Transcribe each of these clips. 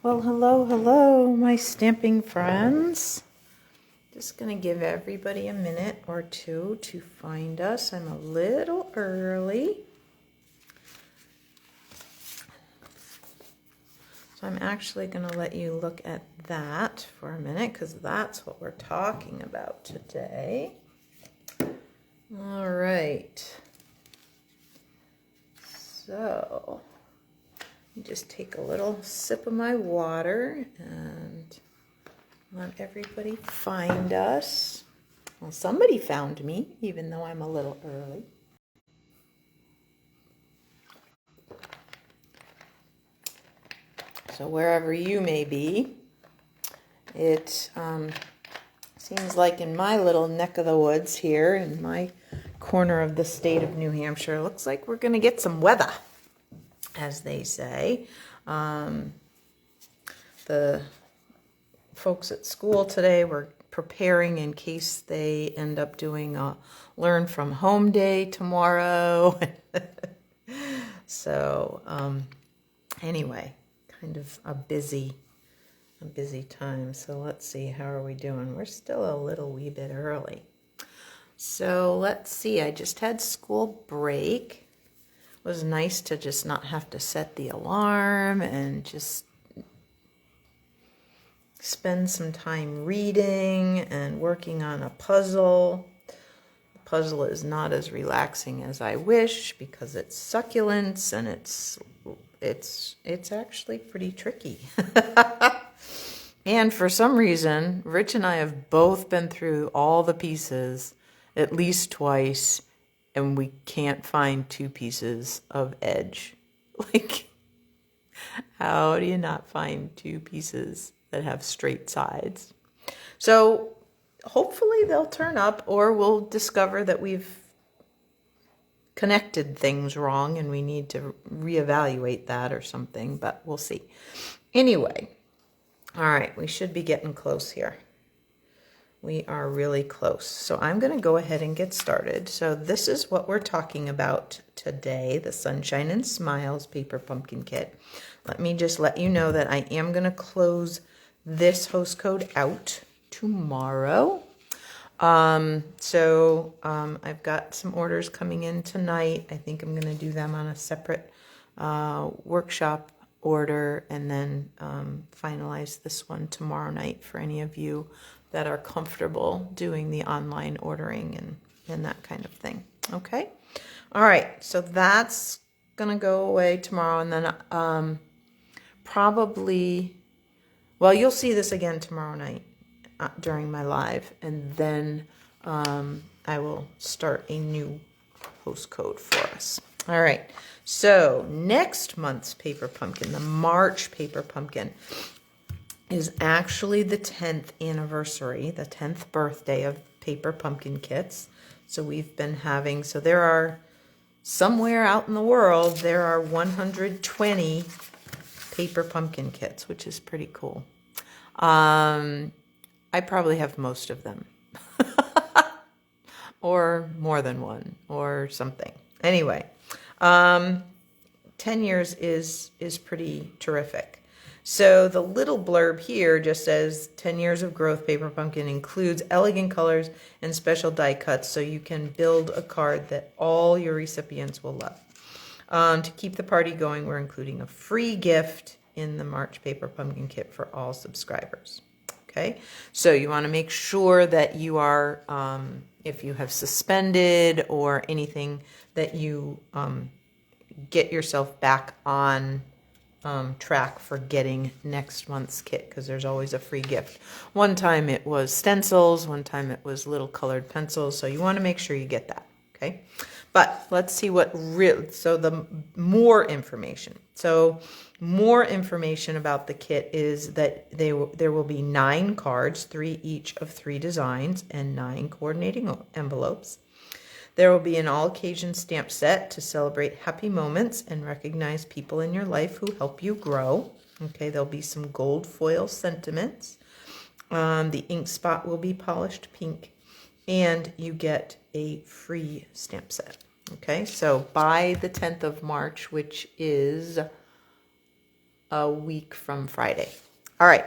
Well, hello, my stamping friends. Just going to give everybody a minute or two to find us. I'm a little early. So I'm actually going to let you look at that for a minute because that's what we're talking about today. All right. So just take a little sip of my water and let everybody find us. Well, somebody found me, even though I'm a little early. So wherever you may be, it seems like in my little neck of the woods here, in my corner of the state of New Hampshire, it looks like we're going to get some weather, as they say. The folks at school today were preparing in case they end up doing a learn from home day tomorrow. So anyway, kind of a busy time. So let's see, how are we doing? We're still a little wee bit early. So let's see, I just had school break. It was nice to just not have to set the alarm and just spend some time reading and working on a puzzle. The puzzle is not as relaxing as I wish because it's succulents and it's actually pretty tricky. And for some reason, Rich and I have both been through all the pieces at least twice, and we can't find two pieces of edge. Like, how do you not find two pieces that have straight sides? So hopefully they'll turn up, or we'll discover that we've connected things wrong and we need to reevaluate that or something, but we'll see. Anyway, all right, we should be getting close here. We are really close. So I'm going to go ahead and get started. So this is what we're talking about today, the Sunshine and Smiles Paper Pumpkin Kit. Let me just let you know that I am going to close this host code out tomorrow. I've got some orders coming in tonight. I think I'm going to do them on a separate workshop order and then finalize this one tomorrow night for any of you that are comfortable doing the online ordering and that kind of thing. Okay? All right, so that's going to go away tomorrow, and then probably, well, you'll see this again tomorrow night during my live, and then I will start a new host code for us. All right, so next month's Paper Pumpkin, the March Paper Pumpkin, is actually the 10th anniversary, the 10th birthday of Paper Pumpkin Kits. So we've been having, so there are, somewhere out in the world, there are 120 Paper Pumpkin Kits, which is pretty cool. I probably have most of them. Or more than one, or something. Anyway, 10 years is pretty terrific. So the little blurb here just says 10 years of growth. Paper Pumpkin includes elegant colors and special die cuts so you can build a card that all your recipients will love. To keep the party going, we're including a free gift in the March Paper Pumpkin Kit for all subscribers. Okay, so you want to make sure that you are, if you have suspended or anything, that you get yourself back on track for getting next month's kit, because there's always a free gift. One time it was stencils, one time it was little colored pencils, so you want to make sure you get that. Okay, but let's see what so the more information. So more information about the kit is that there will be 9 cards, 3 each of 3 designs, and 9 coordinating envelopes. There will be an all-occasion stamp set to celebrate happy moments and recognize people in your life who help you grow. Okay, there'll be some gold foil sentiments. The ink spot will be polished pink, and you get a free stamp set. Okay, so by the 10th of March, which is a week from Friday. All right,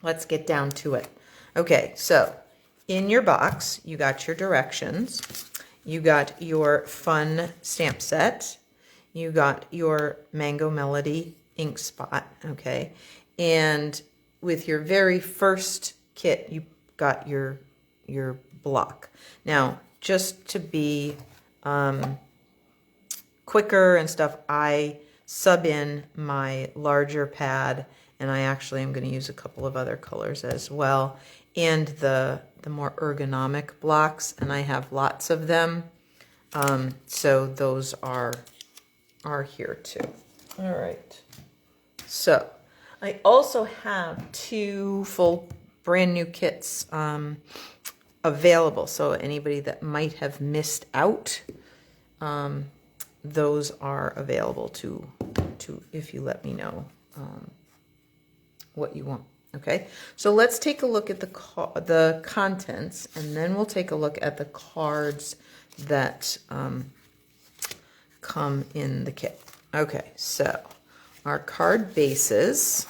let's get down to it. Okay, so in your box, you got your directions. You got your fun stamp set. You got your Mango Melody ink spot, okay? And with your very first kit, you got your block. Now, just to be quicker and stuff, I sub in my larger pad, and I actually am going to use a couple of other colors as well, and the more ergonomic blocks, and I have lots of them. So those are here too. All right. So I also have 2 full brand new kits available. So anybody that might have missed out, those are available to if you let me know what you want. Okay, so let's take a look at the contents, and then we'll take a look at the cards that come in the kit. Okay, so our card bases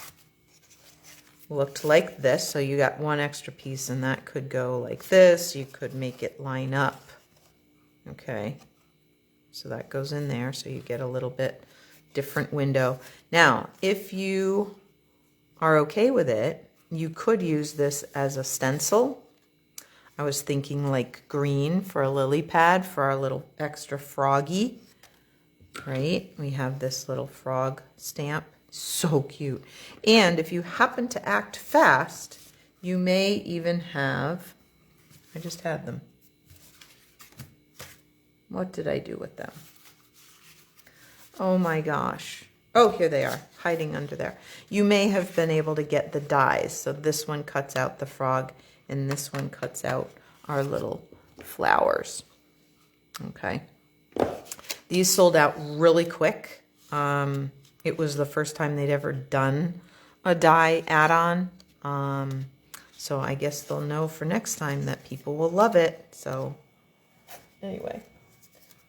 looked like this. So you got 1 extra piece, and that could go like this. You could make it line up. Okay, so that goes in there, so you get a little bit different window. Now, if you are okay with it, you could use this as a stencil. I was thinking like green for a lily pad for our little extra froggy, right? We have this little frog stamp, so cute. And if you happen to act fast, you may even have, I just had them. What did I do with them? Oh my gosh. Oh, here they are, hiding under there. You may have been able to get the dies. So this one cuts out the frog, and this one cuts out our little flowers. Okay. These sold out really quick. It was the first time they'd ever done a die add-on. So I guess they'll know for next time that people will love it. So anyway,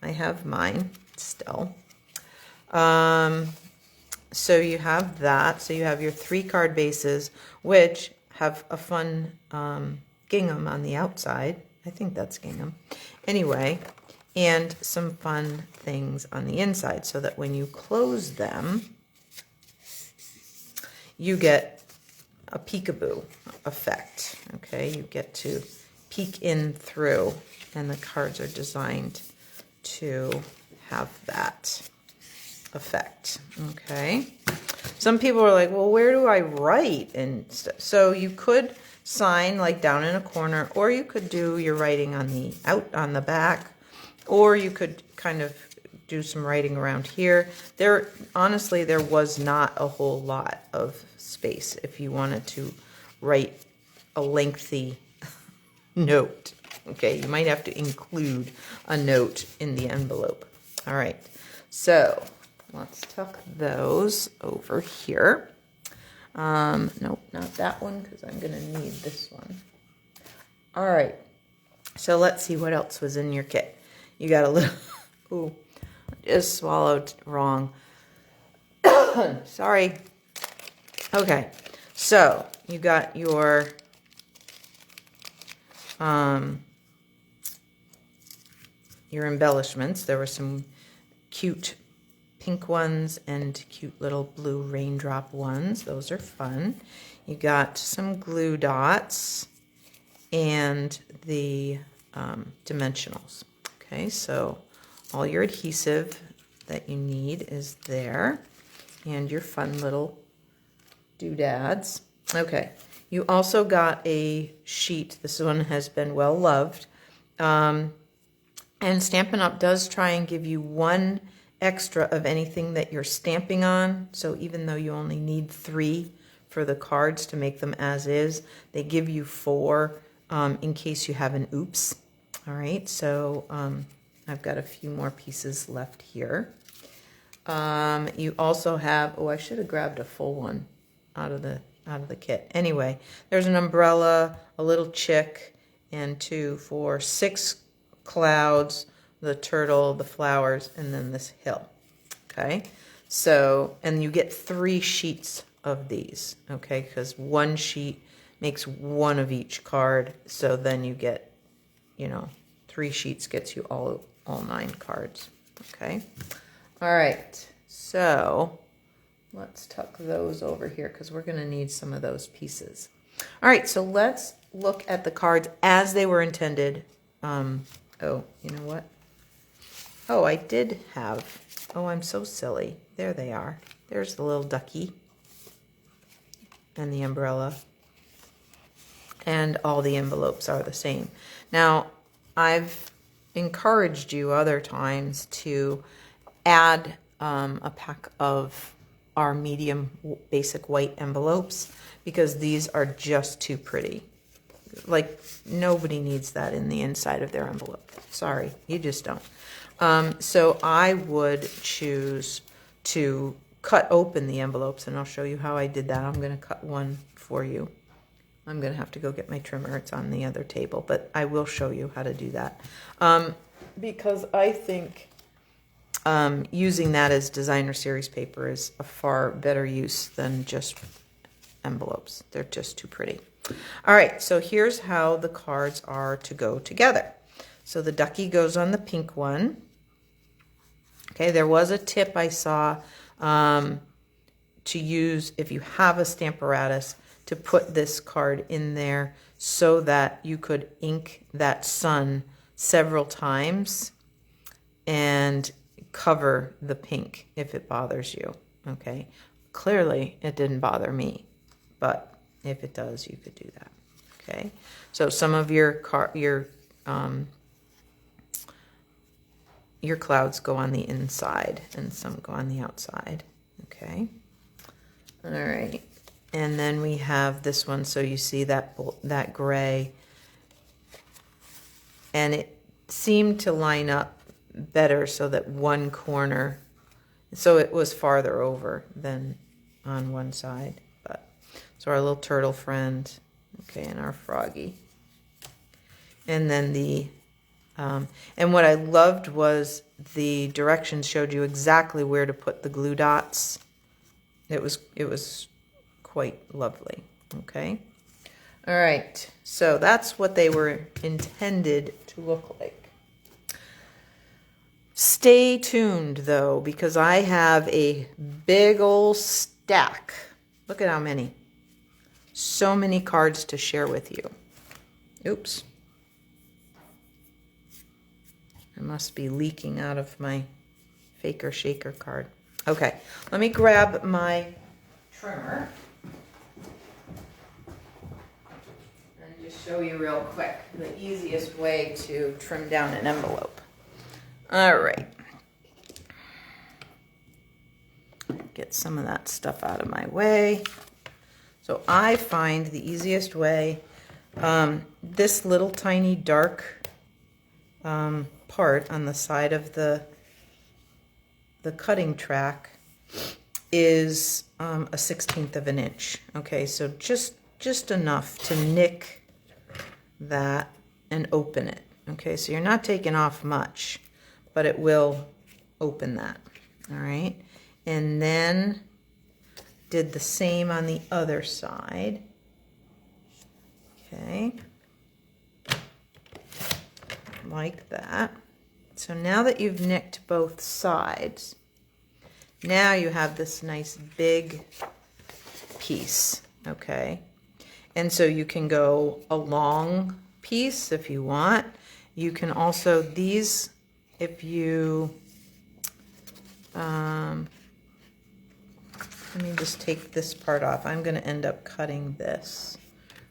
I have mine still. So you have that. So you have your 3 card bases, which have a fun gingham on the outside. I think that's gingham. Anyway, and some fun things on the inside, so that when you close them, you get a peekaboo effect. Okay, you get to peek in through, and the cards are designed to have that effect. Okay, some people are like, well, where do I write? And so you could sign like down in a corner, or you could do your writing on the back, or you could kind of do some writing around here. Honestly, there was not a whole lot of space if you wanted to write a lengthy note. Okay, you might have to include a note in the envelope. All right, so let's tuck those over here. Nope, not that one, because I'm going to need this one. All right, so let's see what else was in your kit. You got a little, ooh, I just swallowed wrong. Sorry. Okay, so you got your embellishments. There were some cute pink ones and cute little blue raindrop ones. Those are fun. You got some glue dots and the dimensionals. Okay, so all your adhesive that you need is there, and your fun little doodads. Okay, you also got a sheet. This one has been well loved. And Stampin' Up! Does try and give you 1 extra of anything that you're stamping on. So even though you only need 3 for the cards to make them as is, they give you 4 in case you have an oops. All right, so I've got a few more pieces left here. You also have, oh, I should have grabbed a full one out of the kit. Anyway, there's an umbrella, a little chick, and 2, 4, 6 clouds, the turtle, the flowers, and then this hill. Okay, So, and you get 3 sheets of these, okay? Because 1 sheet makes 1 of each card. So then you get, you know, 3 sheets gets you all 9 cards, okay? All right, so let's tuck those over here because we're going to need some of those pieces. All right, so let's look at the cards as they were intended. Oh, you know what? Oh, I did have, oh, I'm so silly. There they are. There's the little ducky and the umbrella. And all the envelopes are the same. Now, I've encouraged you other times to add a pack of our medium basic white envelopes because these are just too pretty. Like, nobody needs that in the inside of their envelope. Sorry, you just don't. So I would choose to cut open the envelopes, and I'll show you how I did that. I'm going to cut one for you. I'm going to have to go get my trimmer. It's on the other table, but I will show you how to do that. Because I think using that as designer series paper is a far better use than just envelopes. They're just too pretty. All right, so here's how the cards are to go together. So the ducky goes on the pink one. Okay, there was a tip I saw to use if you have a Stamparatus to put this card in there so that you could ink that sun several times and cover the pink if it bothers you, okay? Clearly, it didn't bother me, but if it does, you could do that, okay? So some of your clouds go on the inside and some go on the outside, okay? All right. And then we have this one, so you see that gray. And it seemed to line up better so that one corner, so it was farther over than on one side. But so our little turtle friend, okay, and our froggy. And then the, and what I loved was the directions showed you exactly where to put the glue dots. It was quite lovely, okay? All right, so that's what they were intended to look like. Stay tuned, though, because I have a big old stack. Look at how many. So many cards to share with you. Oops. I must be leaking out of my Faker Shaker card. Okay, let me grab my trimmer. Show you real quick the easiest way to trim down an envelope. All right. Get some of that stuff out of my way. So I find the easiest way, this little tiny dark part on the side of the cutting track is a 1/16 of an inch. Okay, so just enough to nick that and open it. Okay, so you're not taking off much, but it will open that. All right, and then did the same on the other side. Okay, like that. So now that you've nicked both sides, now you have this nice big piece, okay? And so you can go a long piece if you want. You can also, these, if you, let me just take this part off. I'm going to end up cutting this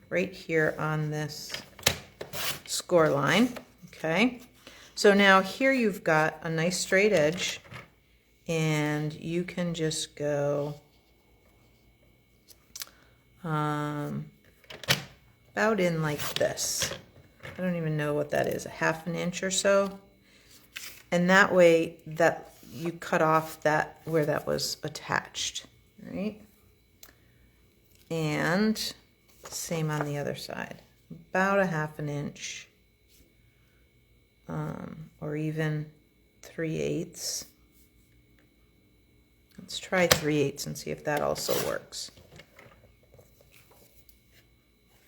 right here on this score line, okay? So now here you've got a nice straight edge, and you can just go about in like this. I don't even know what that is, a 1/2 inch or so. And that way that you cut off that where that was attached, right? And same on the other side, about a 1/2 inch, or even 3/8. Let's try 3/8 and see if that also works.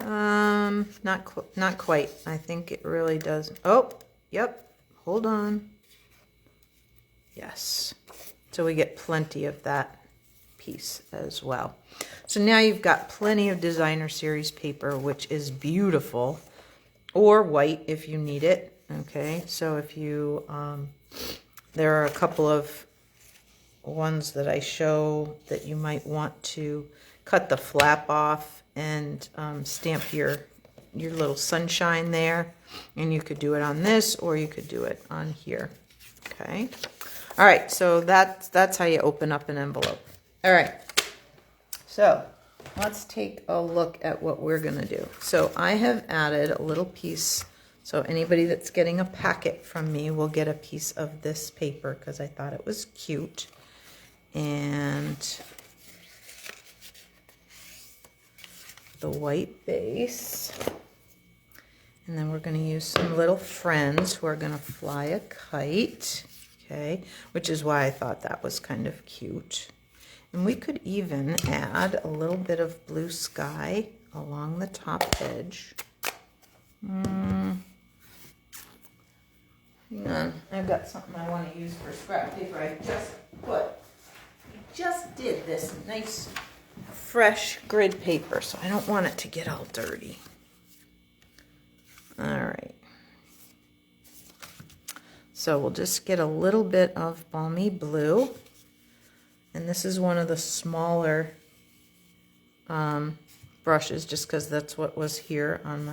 Not quite. I think it really does. Oh, yep. Hold on. Yes. So we get plenty of that piece as well. So now you've got plenty of designer series paper, which is beautiful, or white if you need it. Okay, so if you, there are a couple of ones that I show that you might want to cut the flap off and stamp your little sunshine there. And you could do it on this, or you could do it on here. Okay. All right, so that's how you open up an envelope. All right, so let's take a look at what we're gonna do. So I have added a little piece, so anybody that's getting a packet from me will get a piece of this paper because I thought it was cute. And the white base. And then we're gonna use some little friends who are gonna fly a kite. Okay, which is why I thought that was kind of cute. And we could even add a little bit of blue sky along the top edge. Hang on, I've got something I want to use for scrap paper. I just did this nice fresh grid paper, so I don't want it to get all dirty. All right. So we'll just get a little bit of balmy blue. And this is one of the smaller brushes, just because that's what was here on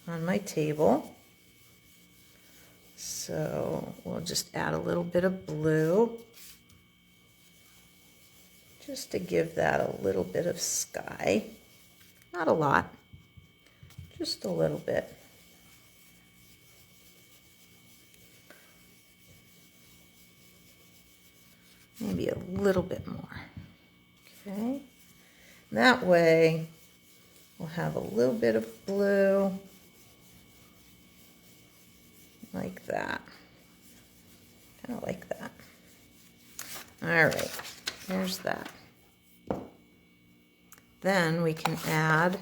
my table. So we'll just add a little bit of blue, just to give that a little bit of sky. Not a lot, just a little bit. Maybe a little bit more. Okay. That way we'll have a little bit of blue like that. Kind of like that. All right, there's that. Then we can add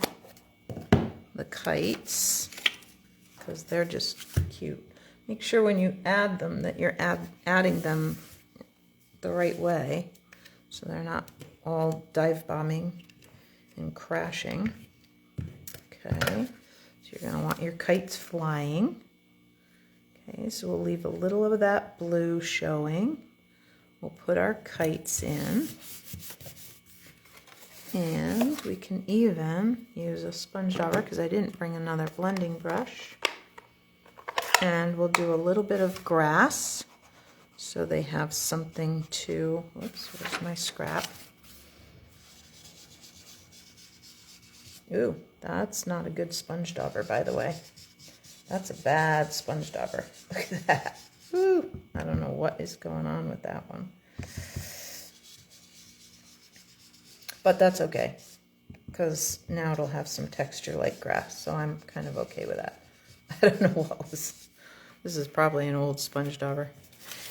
the kites because they're just cute. Make sure when you add them that you're adding them the right way so they're not all dive bombing and crashing. Okay, so you're going to want your kites flying. Okay, so we'll leave a little of that blue showing. We'll put our kites in, and we can even use a sponge dauber because I didn't bring another blending brush, and we'll do a little bit of grass so they have something to, whoops, where's my scrap? Ooh, that's not a good sponge dauber, by the way. That's a bad sponge dauber. Look at that. Ooh, I don't know what is going on with that one. But that's okay, because now it'll have some texture like grass, so I'm kind of okay with that. I don't know what was, this is probably an old sponge dauber.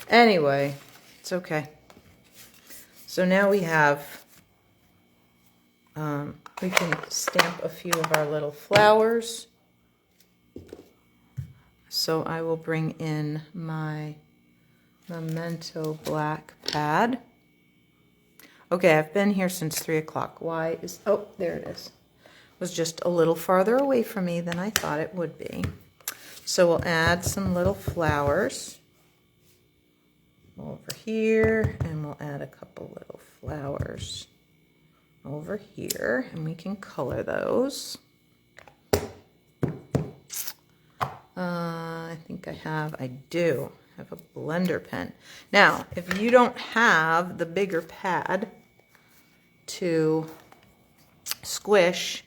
Anyway, it's okay. So now we have, we can stamp a few of our little flowers. So I will bring in my Memento black pad. Okay, I've been here since 3 o'clock. Why is, oh, there it is. It was just a little farther away from me than I thought it would be. So we'll add some little flowers over here, and we'll add a couple little flowers over here, and we can color those. I think I do have a blender pen. Now, if you don't have the bigger pad to squish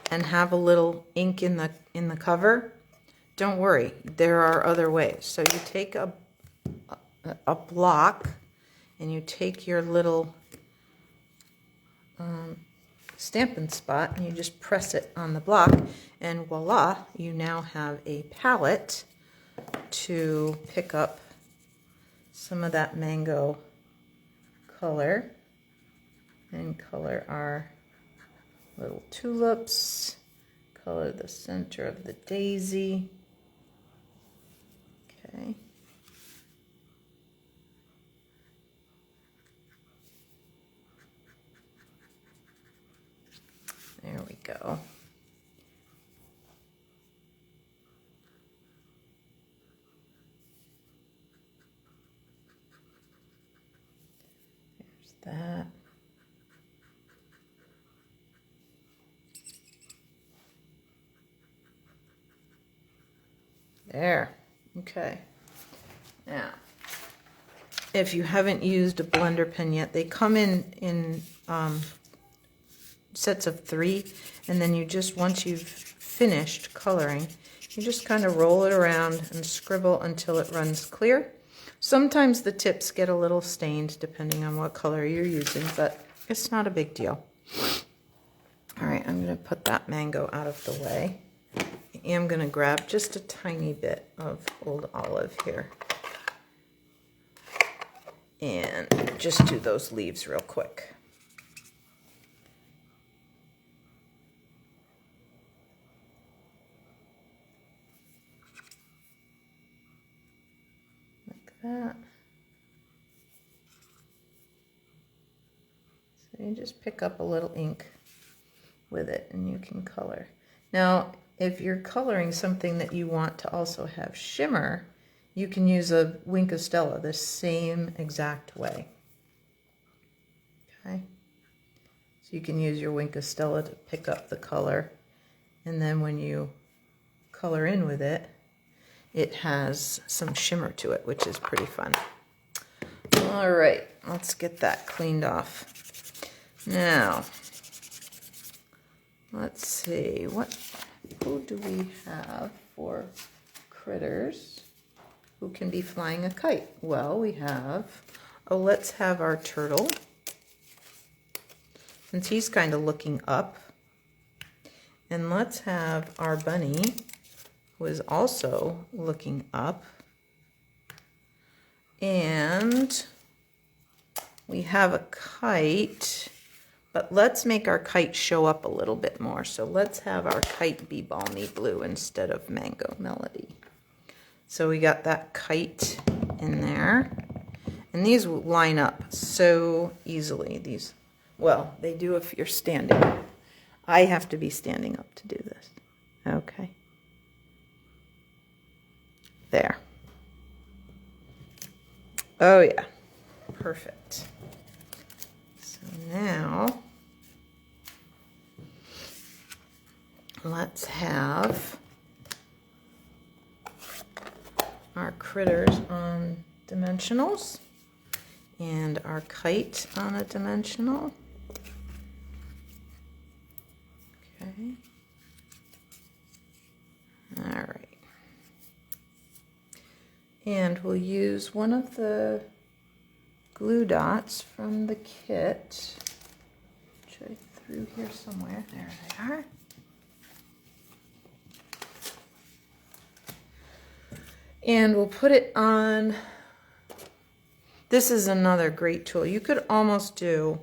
and have a little ink in the cover, don't worry, there are other ways. So you take a block and you take your little Stampin' Spot and you just press it on the block, and voila, you now have a palette to pick up some of that mango color and color our little tulips, color the center of the daisy. Okay. There we go. There's that. There. Okay. Now, if you haven't used a blender pen yet, they come in sets of 3, and then you just, once you've finished coloring, you just kind of roll it around and scribble until it runs clear. Sometimes the tips get a little stained depending on what color you're using, but it's not a big deal. All right, I'm going to put that mango out of the way. I am going to grab just a tiny bit of Old Olive here and just do those leaves real quick. That. So you just pick up a little ink with it and you can color. Now, if you're coloring something that you want to also have shimmer, you can use a Wink&Stella the same exact way. Okay? So you can use your Wink&Stella to pick up the color, and then when you color in with it, it has some shimmer to it, which is pretty fun. All right, let's get that cleaned off. Now, let's see, who do we have for critters who can be flying a kite? Well, we have, let's have our turtle, since he's kind of looking up. And let's have our bunny, who is also looking up. And we have a kite, but let's make our kite show up a little bit more. So let's have our kite be balmy blue instead of mango melody. So we got that kite in there. And these will line up so easily. These, well, they do if you're standing. I have to be standing up to do this. Okay. There. Oh yeah, perfect. So now, let's have our critters on dimensionals and our kite on a dimensional. Okay. All right. And we'll use one of the glue dots from the kit, which I threw here somewhere. There they are. And we'll put it on. This is another great tool. You could almost do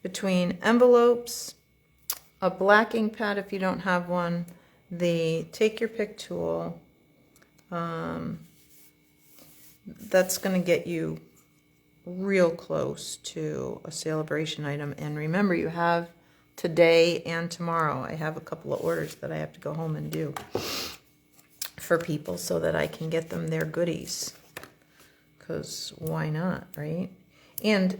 between envelopes, a black ink pad if you don't have one, the take your pick tool. That's going to get you real close to a celebration item. And remember, you have today and tomorrow. I have a couple of orders that I have to go home and do for people so that I can get them their goodies. Because why not, right? And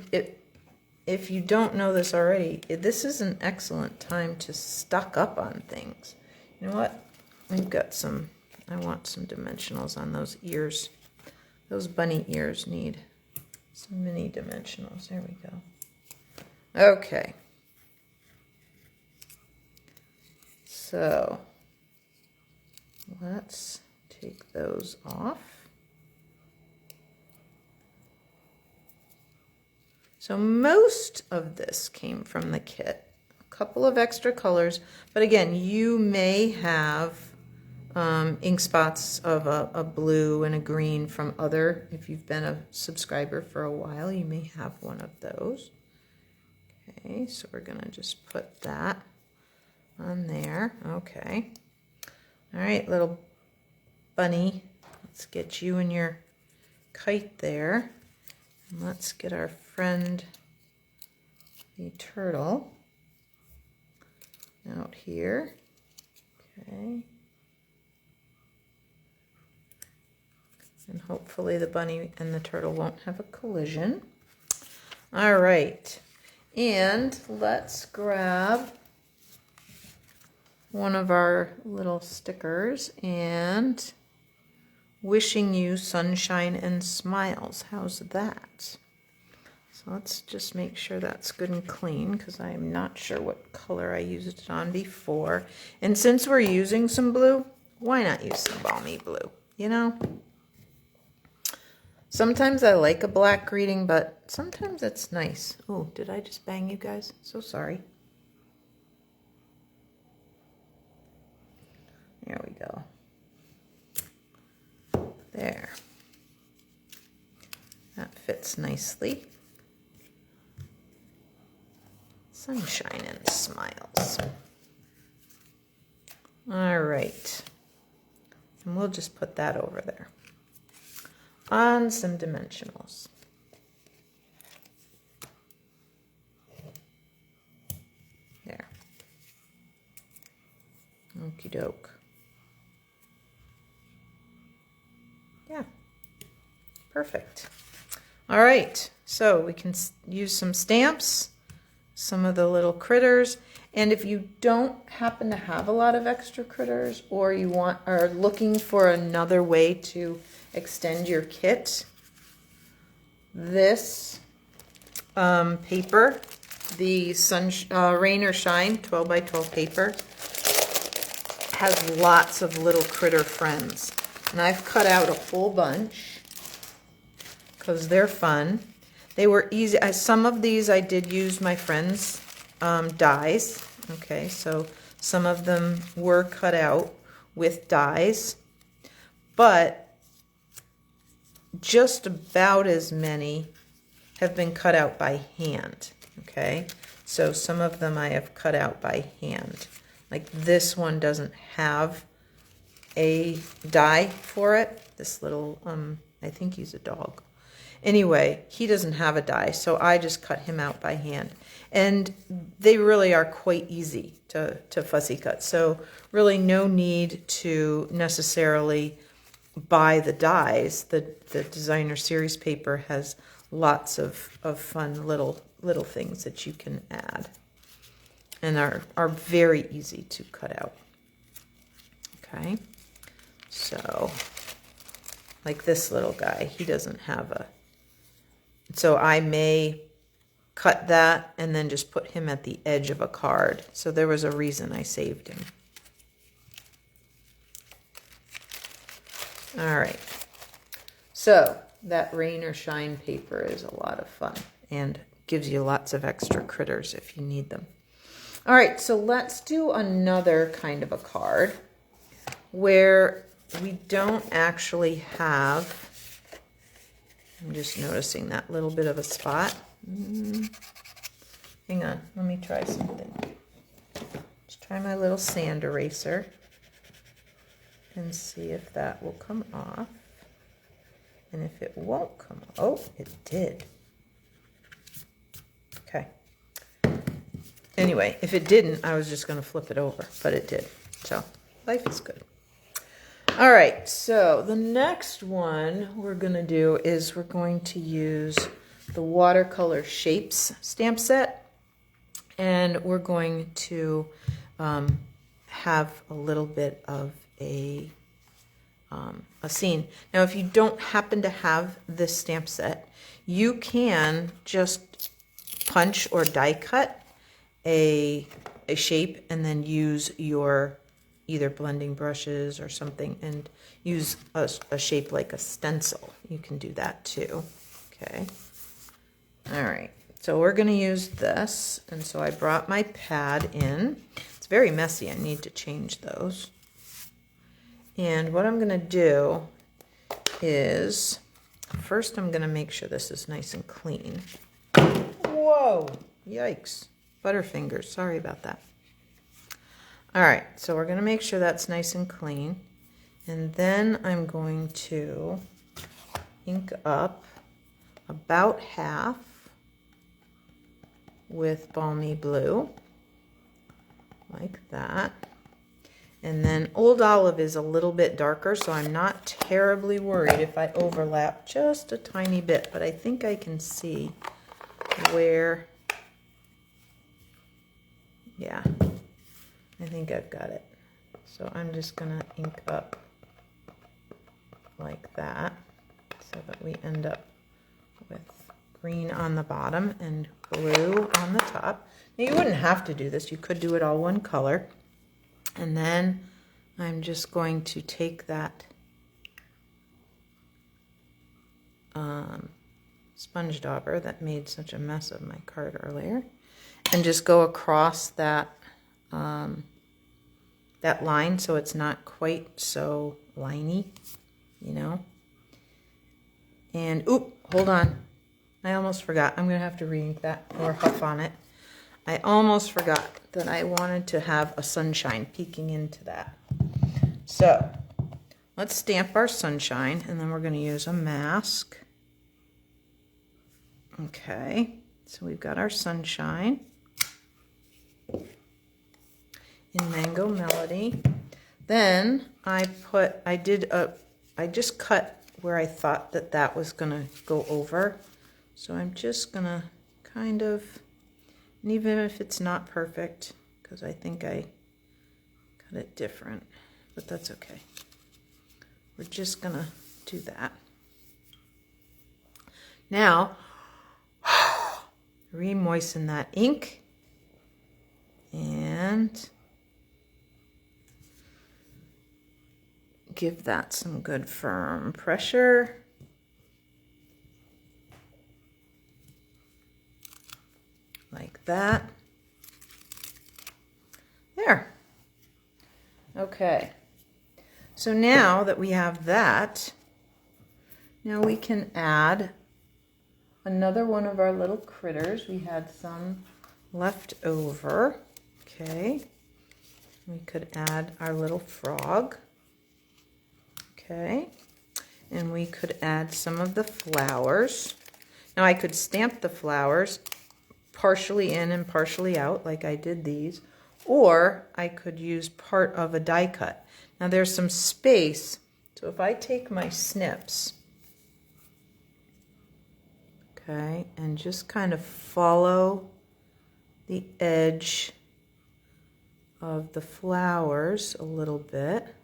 if you don't know this already, this is an excellent time to stock up on things. You know what? We've got some, I want some dimensionals on those ears. Those bunny ears need some mini dimensionals. There we go. Okay. So let's take those off. So most of this came from the kit. A couple of extra colors, but again, you may have ink spots of a blue and a green from other. If you've been a subscriber for a while, you may have one of those. Okay, so we're gonna just put that on there. Okay. All right, little bunny, let's get you and your kite there. And let's get our friend, the turtle, out here. Okay. And hopefully the bunny and the turtle won't have a collision. All right. And let's grab one of our little stickers and wishing you sunshine and smiles. How's that? So let's just make sure that's good and clean because I'm not sure what color I used it on before. And since we're using some blue, why not use some balmy blue, you know? Sometimes I like a black greeting, but sometimes it's nice. Oh, did I just bang you guys? So sorry. There we go. There. That fits nicely. Sunshine and smiles. All right. And we'll just put that over there on some dimensionals. There. Okie doke. Yeah. Perfect. All right. So we can use some stamps, some of the little critters. And if you don't happen to have a lot of extra critters, or you are looking for another way to extend your kit, this paper, the Rain or Shine 12 by 12 paper, has lots of little critter friends. And I've cut out a whole bunch because they're fun. They were easy. Some of these I did use my friends' dies. Okay, so some of them were cut out with dies, but just about as many have been cut out by hand. Okay, so some of them I have cut out by hand. Like this one doesn't have a die for it. This little, I think he's a dog. Anyway, he doesn't have a die, so I just cut him out by hand. And they really are quite easy to fussy cut. So really no need to necessarily buy the dies. The designer series paper has lots of fun little things that you can add and are very easy to cut out. Okay, so like this little guy, he doesn't have a, so I may cut that and then just put him at the edge of a card. So there was a reason I saved him. All right, so that Rain or Shine paper is a lot of fun and gives you lots of extra critters if you need them. All right, so let's do another kind of a card where we don't actually have, I'm just noticing that little bit of a spot. Hang on, let me try something. Let's try my little sand eraser and see if that will come off. And if it won't come off, oh, it did. Okay. Anyway, if it didn't, I was just going to flip it over, but it did. So life is good. All right, so the next one we're going to do is we're going to use the watercolor shapes stamp set, and we're going to have a little bit of a scene. Now, if you don't happen to have this stamp set, you can just punch or die cut a shape and then use your either blending brushes or something and use a shape like a stencil. You can do that too. Okay. All right. So we're going to use this. And so I brought my pad in. It's very messy. I need to change those. And what I'm going to do is, first I'm going to make sure this is nice and clean. Whoa, yikes. Butterfingers, sorry about that. All right, so we're going to make sure that's nice and clean. And then I'm going to ink up about half with Balmy Blue, like that. And then Old Olive is a little bit darker, so I'm not terribly worried if I overlap just a tiny bit, but I think I can see where, yeah, I think I've got it. So I'm just gonna ink up like that so that we end up with green on the bottom and blue on the top. Now you wouldn't have to do this, you could do it all one color. And then I'm just going to take that sponge dauber that made such a mess of my card earlier and just go across that that line so it's not quite so liney, you know. And oop, hold on, I almost forgot. I'm gonna have to re-ink that or huff on it. I almost forgot that I wanted to have a sunshine peeking into that. So let's stamp our sunshine, and then we're going to use a mask. Okay, so we've got our sunshine in Mango Melody. Then I just cut where I thought that was going to go over. So I'm just going to kind of, and even if it's not perfect, because I think I cut it different, but that's okay. We're just gonna do that. Now, re-moisten that ink and give that some good firm pressure. Like that. There. Okay. So now that we have that, now we can add another one of our little critters. We had some left over. Okay. We could add our little frog. Okay. And we could add some of the flowers. Now I could stamp the flowers partially in and partially out like I did these, or I could use part of a die cut. Now there's some space, so if I take my snips, okay, and just kind of follow the edge of the flowers a little bit,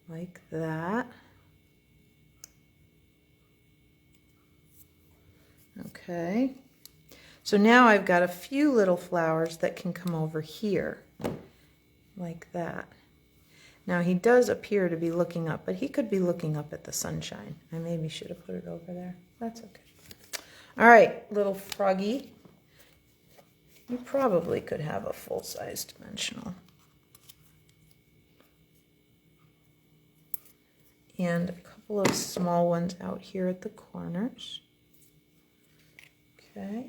like that. Okay. So now I've got a few little flowers that can come over here, like that. Now he does appear to be looking up, but he could be looking up at the sunshine. I maybe should have put it over there. That's okay. All right, little froggy. You probably could have a full-size dimensional. And a couple of small ones out here at the corners. Okay.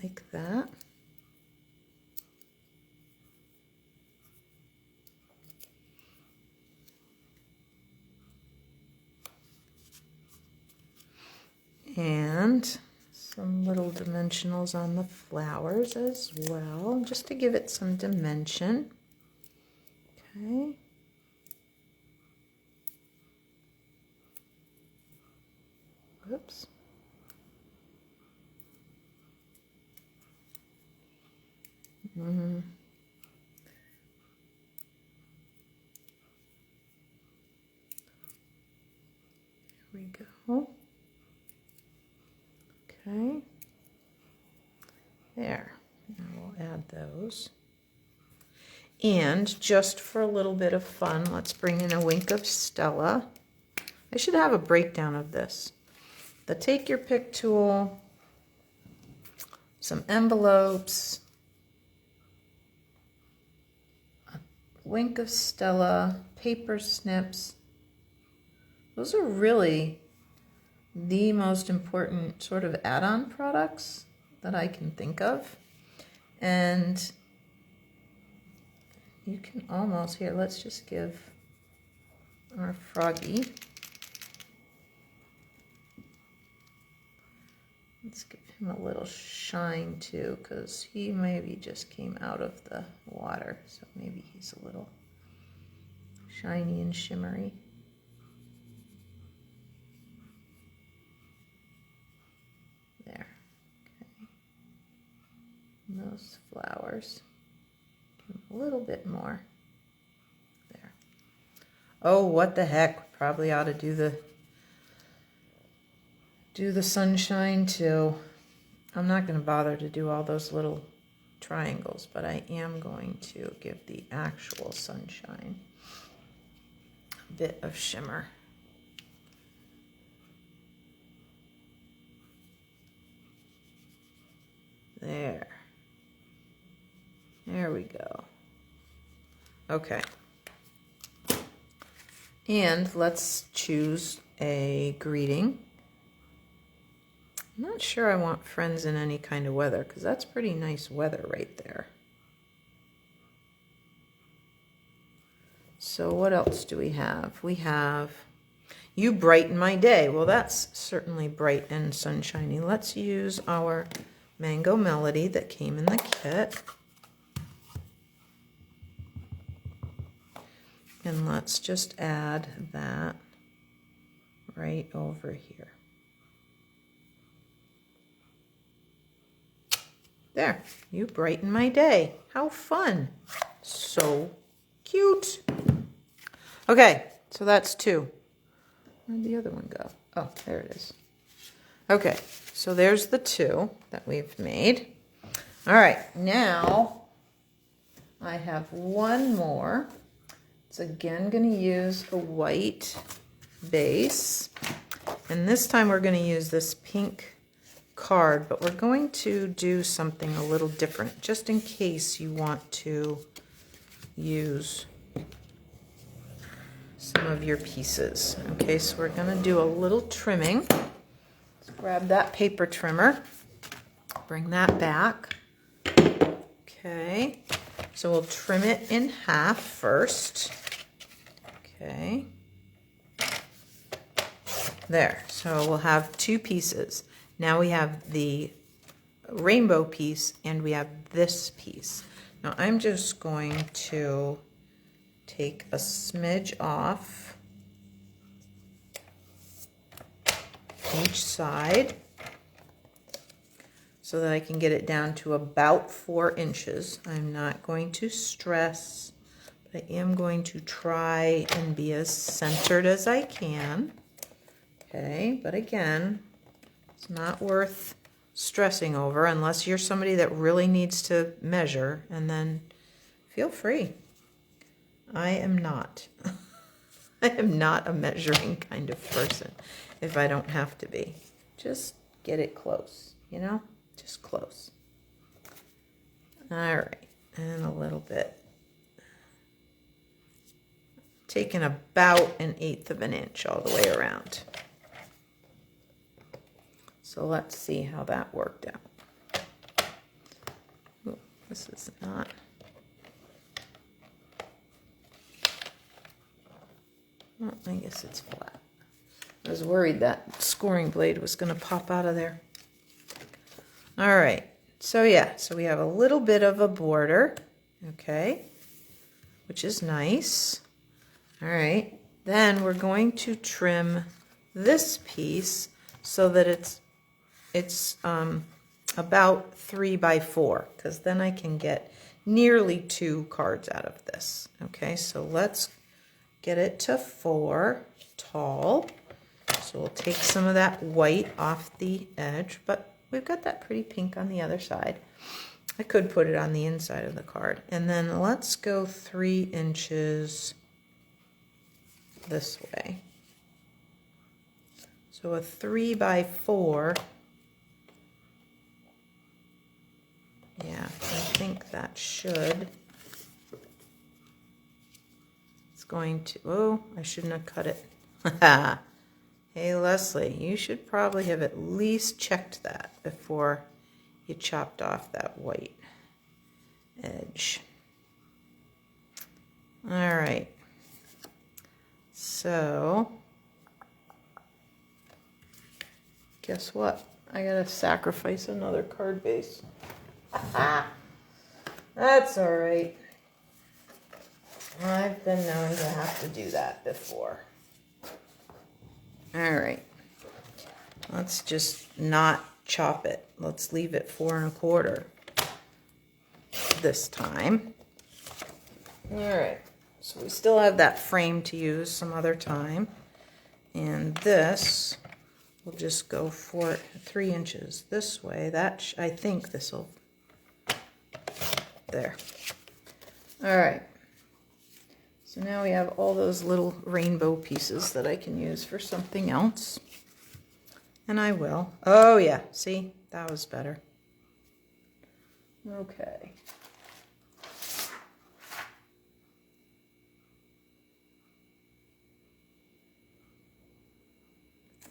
Like that. And some little dimensionals on the flowers as well, just to give it some dimension. Okay. Oops. There we go. Okay. There. Now we'll add those. And just for a little bit of fun, let's bring in a wink of Stella. I should have a breakdown of this. The Take Your Pick tool, some envelopes, a wink of Stella, paper snips. Those are really the most important sort of add-on products that I can think of. And you can almost, here, let's just give our froggy, let's give him a little shine too, because he maybe just came out of the water, so maybe he's a little shiny and shimmery. There, okay. And those flowers, give him a little bit more. There. Oh, what the heck, probably ought to do the sunshine too. I'm not going to bother to do all those little triangles, but I am going to give the actual sunshine a bit of shimmer. There. There we go. Okay. And let's choose a greeting. I'm not sure I want friends in any kind of weather, because that's pretty nice weather right there. So what else do we have? We have, you brighten my day. Well, that's certainly bright and sunshiny. Let's use our Mango Melody that came in the kit. And let's just add that right over here. There, you brighten my day. How fun. So cute. Okay, so that's 2. Where'd the other one go? Oh, there it is. Okay, so there's the 2 that we've made. All right, now I have one more. It's again going to use a white base. And this time we're going to use this pink card, but we're going to do something a little different, just in case you want to use some of your pieces. Okay, so we're going to do a little trimming. Let's grab that paper trimmer, bring that back. Okay, so we'll trim it in half first. Okay, there, so we'll have 2 pieces. Now we have the rainbow piece and we have this piece. Now I'm just going to take a smidge off each side so that I can get it down to about 4 inches. I'm not going to stress, but I am going to try and be as centered as I can. Okay, but again, it's not worth stressing over unless you're somebody that really needs to measure, and then feel free. I am not. I am not a measuring kind of person if I don't have to be. Just get it close, you know? Just close. All right, and a little bit. Taking about 1/8 of an inch all the way around. So let's see how that worked out. Ooh, this is not. Well, I guess it's flat. I was worried that scoring blade was going to pop out of there. All right. So yeah, so we have a little bit of a border, okay, which is nice. All right. Then we're going to trim this piece so that it's about 3 by 4, because then I can get nearly 2 cards out of this. Okay, so let's get it to 4 tall. So we'll take some of that white off the edge, but we've got that pretty pink on the other side. I could put it on the inside of the card. And then let's go 3 inches this way. So a 3 by 4 think that should. It's going to, oh, I shouldn't have cut it. Hey, Leslie, you should probably have at least checked that before you chopped off that white edge. All right. So, guess what? I gotta sacrifice another card base. That's all right. I've been known to have to do that before. All right. Let's just not chop it. Let's leave it 4 1/4 this time. All right. So we still have that frame to use some other time. And this will just go for 3 inches this way. That I think this will, there. All right. So now we have all those little rainbow pieces that I can use for something else. And I will. Oh yeah, see, that was better. Okay.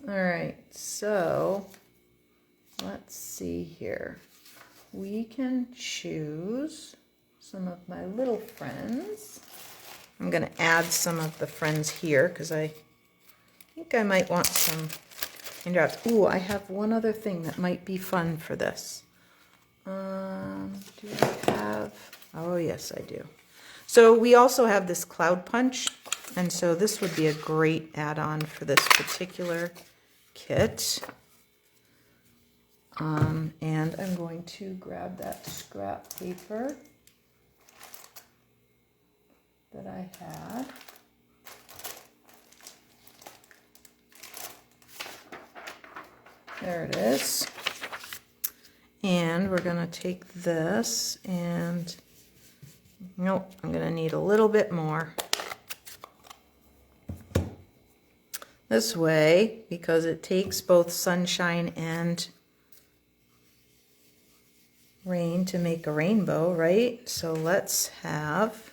All right, so let's see here. We can choose some of my little friends. I'm going to add some of the friends here because I think I might want some raindrops. Ooh, I have one other thing that might be fun for this. Do I have? Oh, yes, I do. So we also have this cloud punch, and so this would be a great add-on for this particular kit. And I'm going to grab that scrap paper that I had. There it is. And we're going to take this and, nope, I'm going to need a little bit more. This way, because it takes both sunshine and rain to make a rainbow, right? So let's have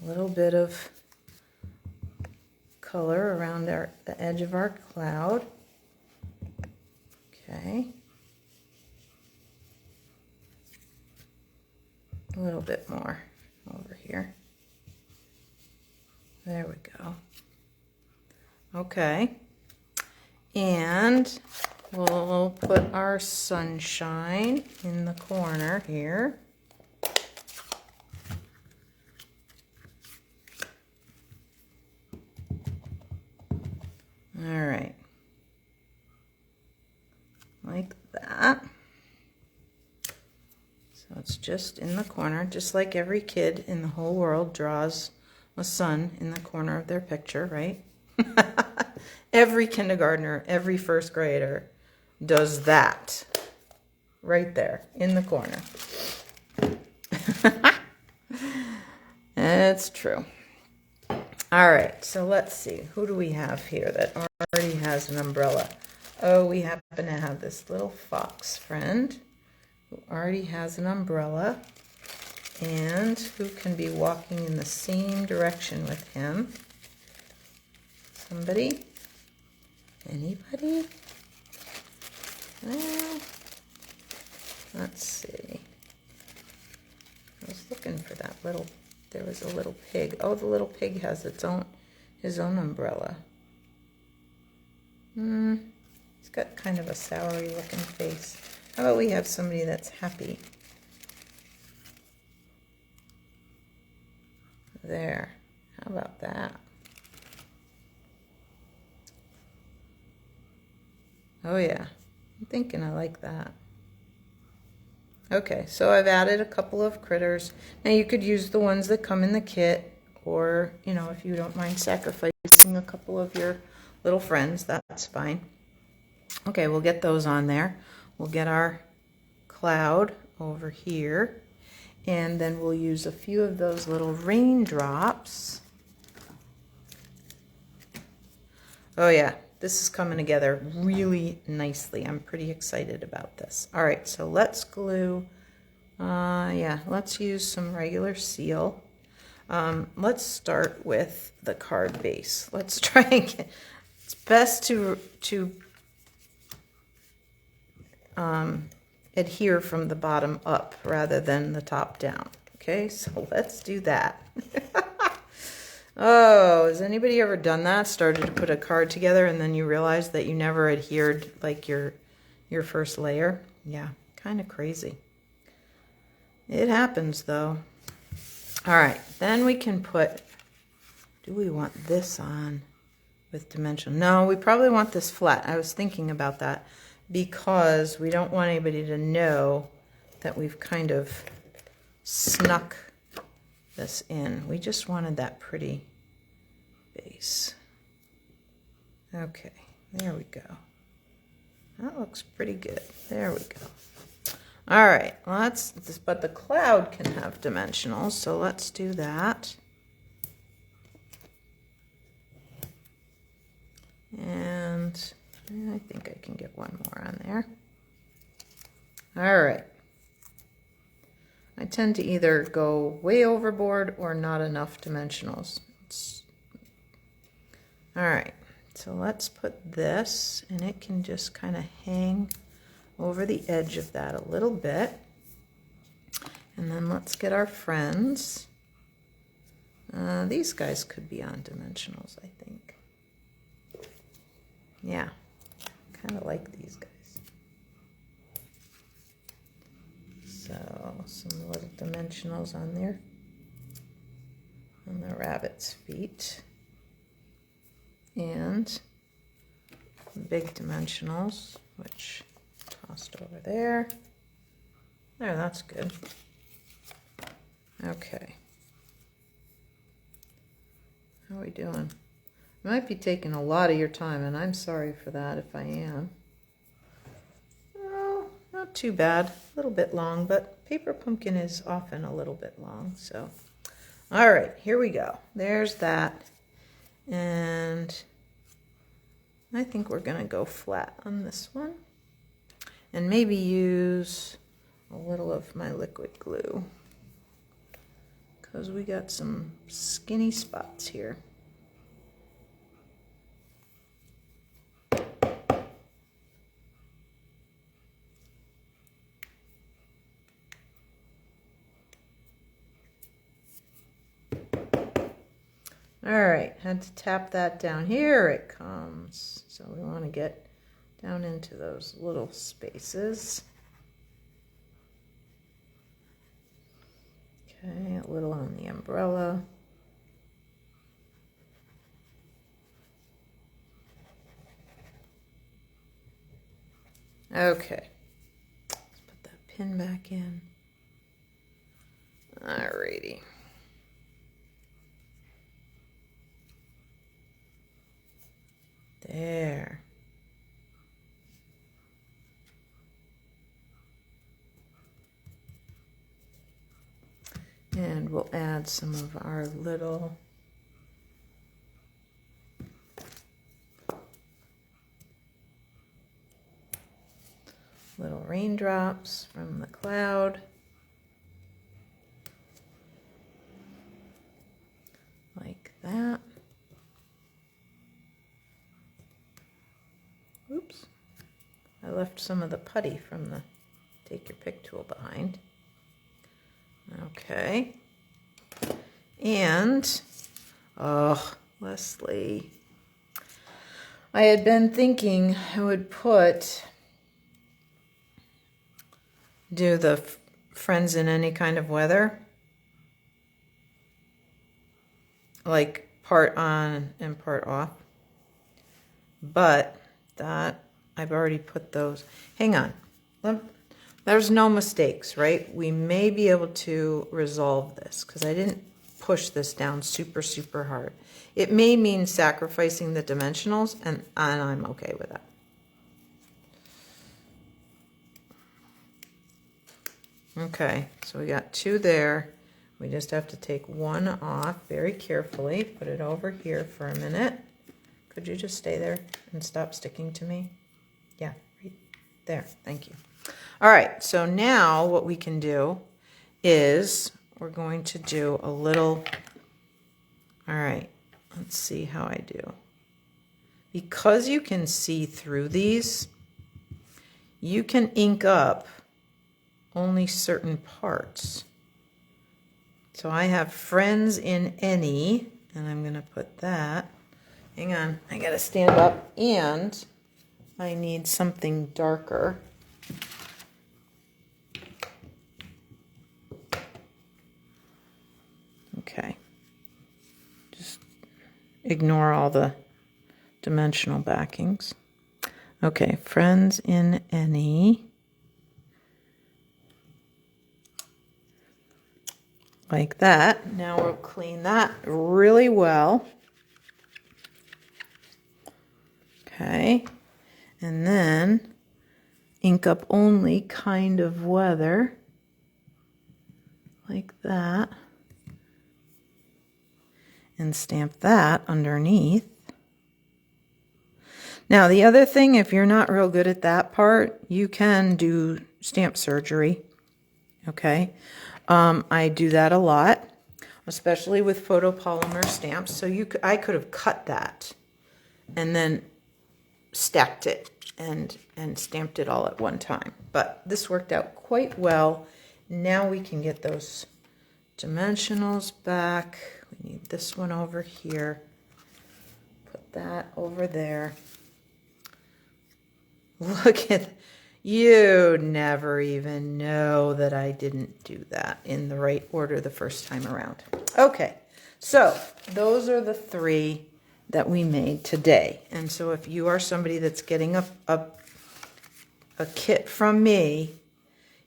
a little bit of color around the edge of our cloud. Okay. A little bit more over here. There we go. Okay. And we'll put our sunshine in the corner here. All right. Like that. So it's just in the corner, just like every kid in the whole world draws a sun in the corner of their picture, right? Every kindergartner, every first grader does that right there in the corner. It's true. All right, so let's see. Who do we have here that already has an umbrella? Oh, we happen to have this little fox friend who already has an umbrella and who can be walking in the same direction with him. Somebody? Anybody? Well, let's see. I was looking for that little, there was a little pig. Oh, the little pig has his own umbrella. He's got kind of a soury looking face. How about we have somebody that's happy? There. How about that? Oh yeah, I'm thinking I like that. Okay, so I've added a couple of critters. Now you could use the ones that come in the kit, or, you know, if you don't mind sacrificing a couple of your little friends, that's fine. Okay, we'll get those on there. We'll get our cloud over here, and then we'll use a few of those little raindrops. Oh yeah, this is coming together really nicely. I'm pretty excited about this. All right, so let's glue. Yeah, let's use some regular seal. Let's start with the card base. Let's try and get, it's best to adhere from the bottom up rather than the top down. Okay, so let's do that. Oh, has anybody ever done that? Started to put a card together and then you realize that you never adhered like your first layer? Yeah, kind of crazy. It happens though. All right, then we can put, do we want this on with dimension? No, we probably want this flat. I was thinking about that because we don't want anybody to know that we've kind of snuck this in. We just wanted that pretty base. Okay, there we go. That looks pretty good. There we go. All right, but the cloud can have dimensionals, so let's do that. And I think I can get one more on there. All right. I tend to either go way overboard or not enough dimensionals. All right, so let's put this, and it can just kind of hang over the edge of that a little bit. And then let's get our friends. These guys could be on dimensionals, I think. Yeah, kind of like these guys. So some little dimensionals on there, on the rabbit's feet, and big dimensionals, which tossed over there. There, that's good. Okay. How are we doing? I might be taking a lot of your time, and I'm sorry for that if I am. Not too bad, a little bit long, but paper pumpkin is often a little bit long, so. All right, here we go. There's that. And I think we're gonna go flat on this one. And maybe use a little of my liquid glue, because we got some skinny spots here. All right, had to tap that down. Here it comes. So we want to get down into those little spaces. Okay, a little on the umbrella. Okay, let's put that pin back in. Alrighty. There. And we'll add some of our little raindrops from the cloud. Like that. Oops. I left some of the putty from the take your pick tool behind. Okay. And, oh, Leslie, I had been thinking I would do the friends in any kind of weather, like part on and part off, but that I've already put those. Hang on. There's no mistakes, right? We may be able to resolve this because I didn't push this down super, super hard. It may mean sacrificing the dimensionals, and I'm okay with that. Okay, so we got two there. We just have to take one off very carefully, put it over here for a minute, Could you just stay there and stop sticking to me? Yeah, right there. Thank you. All right, so now what we can do is we're going to do a little, all right, let's see how I do. Because you can see through these, you can ink up only certain parts. So I have friends in any, and I'm going to put that. Hang on, I got to stand up, and I need something darker. Okay. Just ignore all the dimensional backings. Okay, friends in any. Like that. Now we'll clean that really well. Okay. And then ink up only kind of weather. Like that. And stamp that underneath. Now the other thing, if you're not real good at that part, you can do stamp surgery. Okay. I do that a lot, especially with photopolymer stamps. So I could have cut that and then stacked it and stamped it all at one time. But this worked out quite well. Now we can get those dimensionals back. We need this one over here. Put that over there. Look at, you never even know that I didn't do that in the right order the first time around. Okay, so those are the 3 that we made today. And so if you are somebody that's getting a kit from me,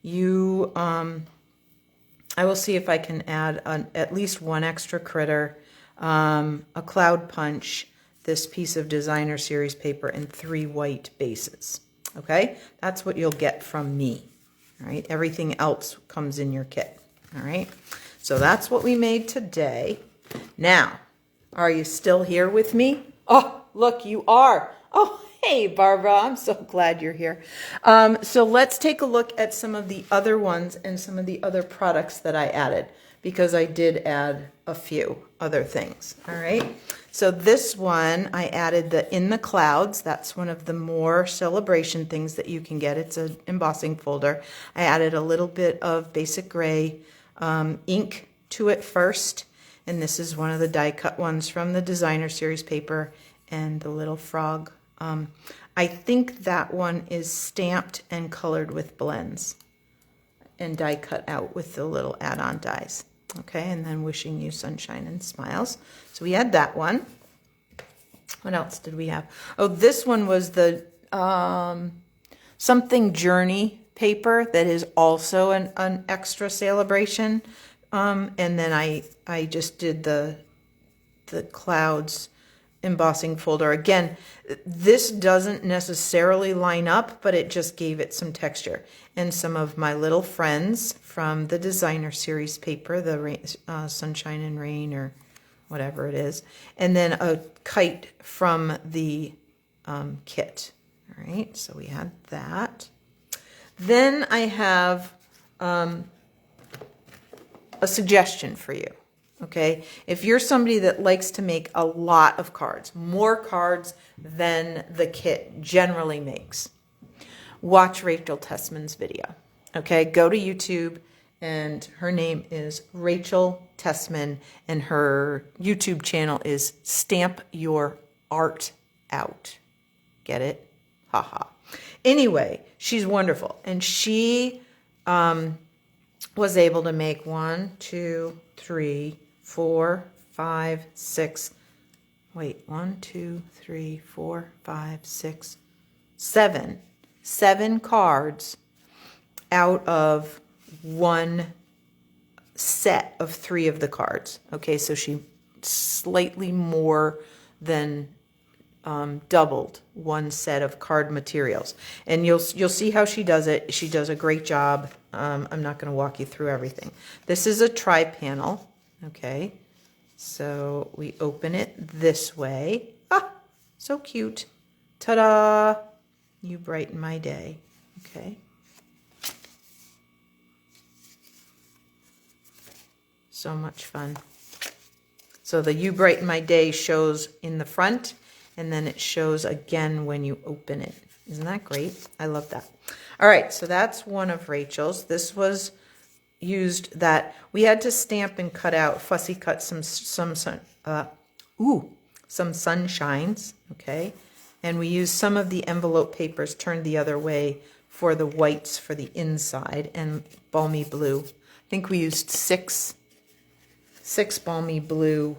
you I will see if I can add at least 1 extra critter, a cloud punch, this piece of designer series paper, and 3 white bases. Okay, that's what you'll get from me. All right, everything else comes in your kit. All right, so that's what we made today. Now, are you still here with me? Oh, look, you are. Oh, hey, Barbara, I'm so glad you're here. So let's take a look at some of the other ones and some of the other products that I added, because I did add a few other things. All right. So this one, I added the In the Clouds. That's one of the more celebration things that you can get. It's an embossing folder. I added a little bit of basic gray ink to it first. And this is one of the die cut ones from the designer series paper and the little frog. I think that one is stamped and colored with blends and die cut out with the little add-on dies. Okay, and then Wishing You Sunshine and Smiles. So we had that one. What else did we have? Oh, this one was the Something Journey paper that is also an extra celebration. And then I just did the clouds embossing folder. Again, this doesn't necessarily line up, but it just gave it some texture. And some of my little friends from the designer series paper, the Sunshine and Rain or whatever it is. And then a kite from the kit. All right, so we had that. Then I have a suggestion for you. Okay, if you're somebody that likes to make a lot of cards, more cards than the kit generally makes, watch Rachel Tessman's video. Okay, go to YouTube, and her name is Rachel Tessman, and her YouTube channel is Stamp Your Art Out. Get it? Haha. Anyway, she's wonderful, and she was able to make 1, 2, 3, 4, 5, 6. Wait, 1, 2, 3, 4, 5, 6, 7. 7 cards out of one set of 3 of the cards. Okay, so she slightly more than doubled one set of card materials, and you'll see how she does it. She does a great job. I'm not going to walk you through everything. This is a tri-panel. Okay, so we open it this way. Ah, So cute. Ta-da! You brighten my day. Okay. So much fun. So the You Brighten My Day shows in the front, and then it shows again when you open it. Isn't that great? I love that. All right, so that's one of Rachel's. This was used that we had to stamp and cut out, fussy cut some sunshines, okay? And we used some of the envelope papers turned the other way for the whites for the inside and balmy blue. I think we used six balmy blue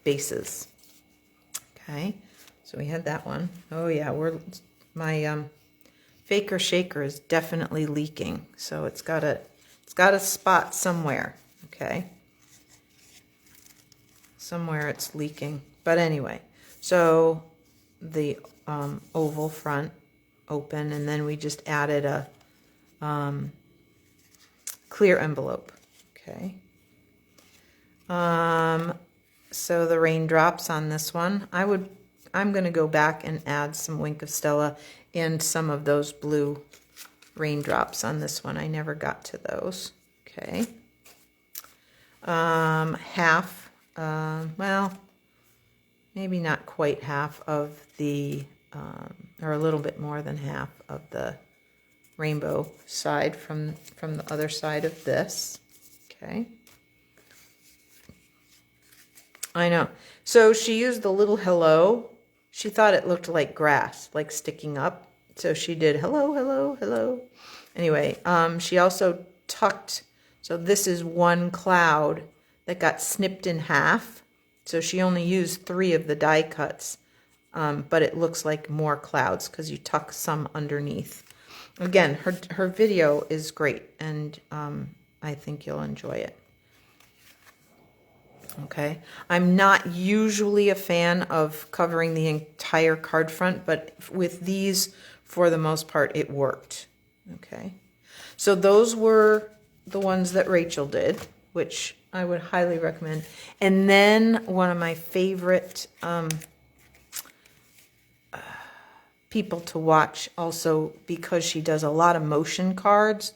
bases. Okay, so we had that one. Oh yeah, my faker shaker is definitely leaking, so it's got a spot somewhere. Okay, somewhere it's leaking. But anyway, so the oval front open, and then we just added a clear envelope. Okay. So the raindrops on this one, I'm going to go back and add some Wink of Stella and some of those blue raindrops on this one. I never got to those. Okay. Half, well, maybe not quite half of the, or a little bit more than half of the rainbow side from the other side of this. Okay. I know. So she used the little hello. She thought it looked like grass, like sticking up. So she did hello, hello, hello. Anyway, she also tucked. So this is one cloud that got snipped in half. So she only used 3 of the die cuts, but it looks like more clouds because you tuck some underneath. Again, her video is great, and I think you'll enjoy it. Okay, I'm not usually a fan of covering the entire card front, but with these, for the most part, it worked. Okay, so those were the ones that Rachel did, which I would highly recommend. And then one of my favorite people to watch also, because she does a lot of motion cards,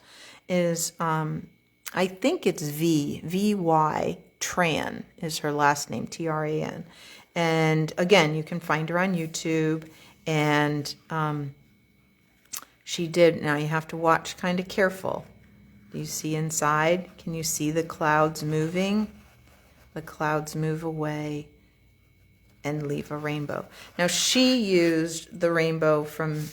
is I think it's VY Tran is her last name, Tran. And again, you can find her on YouTube. And she did, now you have to watch kind of careful. Do you see inside? Can you see the clouds moving? The clouds move away and leave a rainbow. Now she used the rainbow from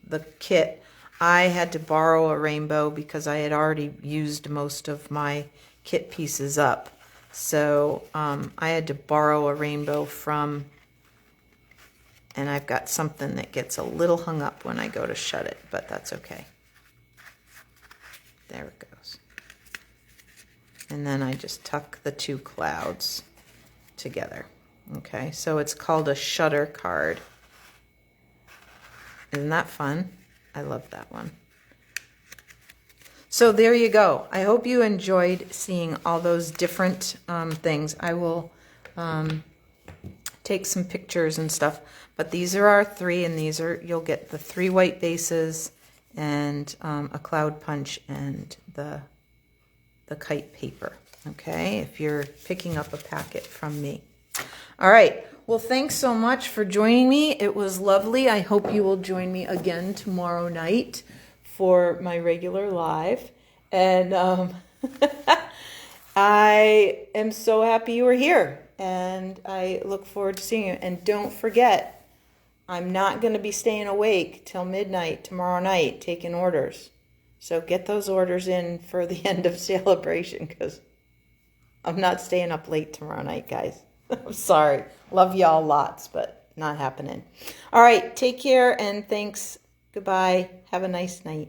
the kit. I had to borrow a rainbow because I had already used most of my kit pieces up. So I had to borrow a rainbow from, and I've got something that gets a little hung up when I go to shut it, but that's okay. There it goes. And then I just tuck the 2 clouds together. Okay, so it's called a shutter card. Isn't that fun? I love that one. So there you go. I hope you enjoyed seeing all those different things. I will take some pictures and stuff, but these are our 3, and these are, you'll get the 3 white bases and a cloud punch and the kite paper. Okay, if you're picking up a packet from me. All right. Well, thanks so much for joining me. It was lovely. I hope you will join me again tomorrow night for my regular live. And I am so happy you were here. And I look forward to seeing you. And don't forget, I'm not going to be staying awake till midnight tomorrow night taking orders. So get those orders in for the end of celebration, because I'm not staying up late tomorrow night, guys. I'm sorry. Love y'all lots, but not happening. All right. Take care and thanks. Goodbye. Have a nice night.